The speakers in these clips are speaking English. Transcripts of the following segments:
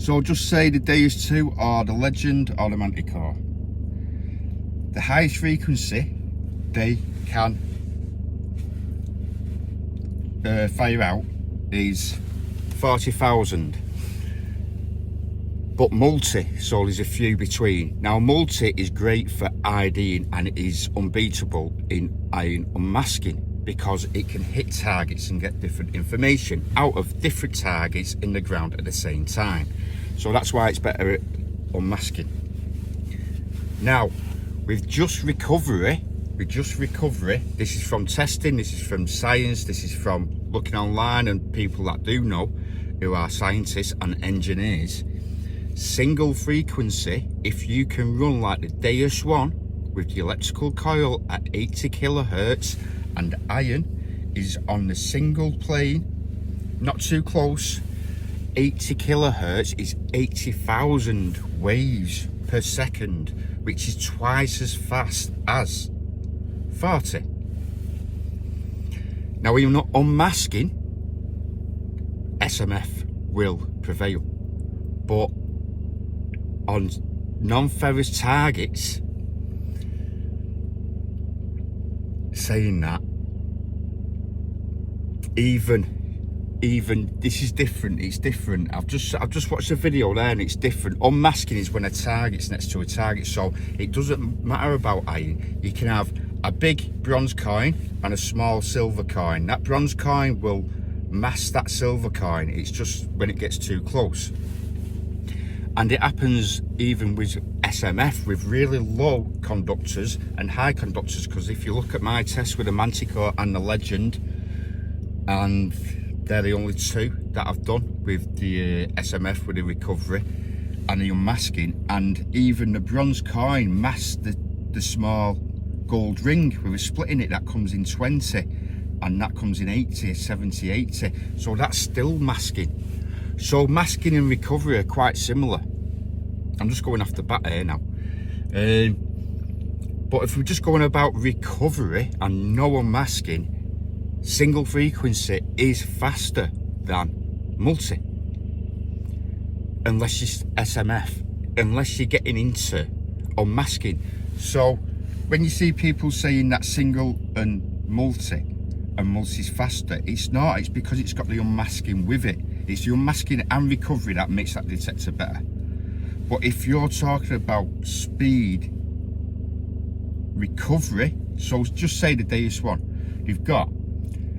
So just say the Deus 2 or the Legend or the Manticore. The highest frequency they can fire out is 40,000. But multi, so there's a few between. Now multi is great for IDing and it is unbeatable in iron unmasking because it can hit targets and get different information out of different targets in the ground at the same time. So that's why it's better at unmasking. Now, with just recovery, this is from testing, this is from science, this is from looking online and people that do know, who are scientists and engineers. Single frequency, if you can run like the Deus one with the electrical coil at 80 kilohertz and iron is on the single plane, not too close, 80 kilohertz is 80,000 waves per second, which is twice as fast as 40. Now when you're not unmasking, SMF will prevail, but on non-ferrous targets, saying that, even this is different. It's different. I've just watched a video there and it's different. Unmasking is when a target's next to a target, so it doesn't matter about iron. You can have a big bronze coin and a small silver coin. That bronze coin will mask that silver coin. It's just when it gets too close. And it happens even with SMF with really low conductors and high conductors, because if you look at my test with the Manticore and the Legend, and they're the only two that I've done with the SMF with the recovery and the unmasking, and even the bronze coin masks the small gold ring with a split in it that comes in 20 and that comes in 80, 70, 80, so that's still masking. So masking and recovery are quite similar. I'm just going off the bat here now. But if we're just going about recovery and no unmasking, single frequency is faster than multi. Unless you're SMF, unless you're getting into unmasking. So when you see people saying that single and multi's faster, it's not. It's because it's got the unmasking with it. It's the unmasking and recovery that makes that detector better. But if you're talking about speed, recovery, so just say the Deus one, you've got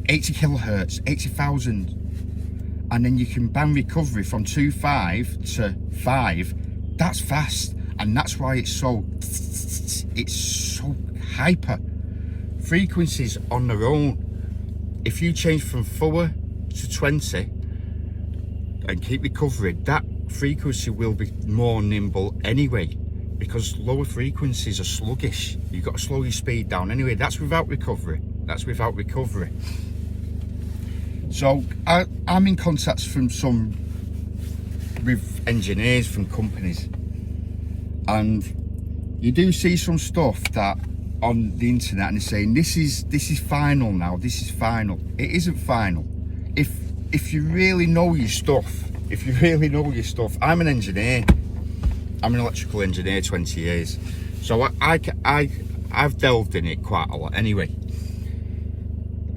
80 kilohertz, 80,000, and then you can ban recovery from 2.5 to 5. That's fast, and that's why it's so hyper. Frequencies on their own, if you change from 4 to 20 and keep recovery, that frequency will be more nimble anyway, because lower frequencies are sluggish. You've got to slow your speed down anyway. That's without recovery. So I'm in contact with engineers from companies, and you do see some stuff that on the internet and they're saying this is final now, this is final. It isn't final. If you really know your stuff, I'm an engineer. I'm an electrical engineer, 20 years. So I've delved in it quite a lot anyway.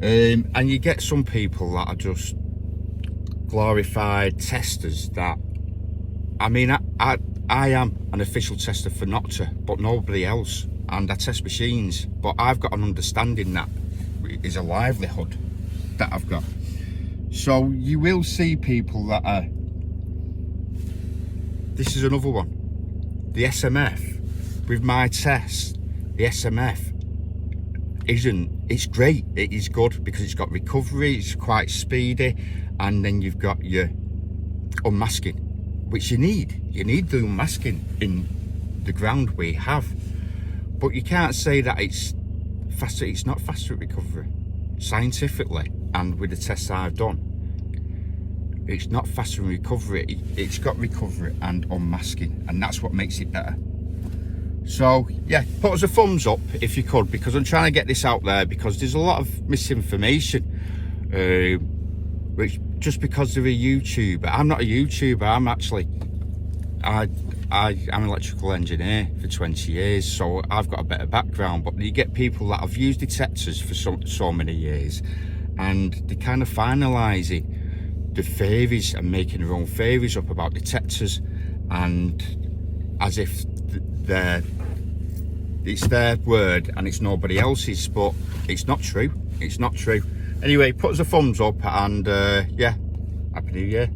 And you get some people that are just glorified testers that, I mean, I am an official tester for Nokta, but nobody else. And I test machines, but I've got an understanding that is a livelihood that I've got. So you will see people that are, this is another one, the SMF, with my test, the SMF it's great, it is good because it's got recovery, it's quite speedy, and then you've got your unmasking, which you need the unmasking in the ground we have. But you can't say that it's faster. It's not faster at recovery. Scientifically, and with the tests I've done, it's not faster in recovery. It's got recovery and unmasking, and that's what makes it better. So yeah, put us a thumbs up if you could, because I'm trying to get this out there, because there's a lot of misinformation, which just because they're a YouTuber. I'm not a YouTuber. I'm an electrical engineer for 20 years, so I've got a better background. But you get people that have used detectors for so many years, and they kind of finalising the theories and making their own theories up about detectors, and as if it's their word and it's nobody else's. But it's not true. It's not true. Anyway, put us a thumbs up, and yeah, Happy New Year.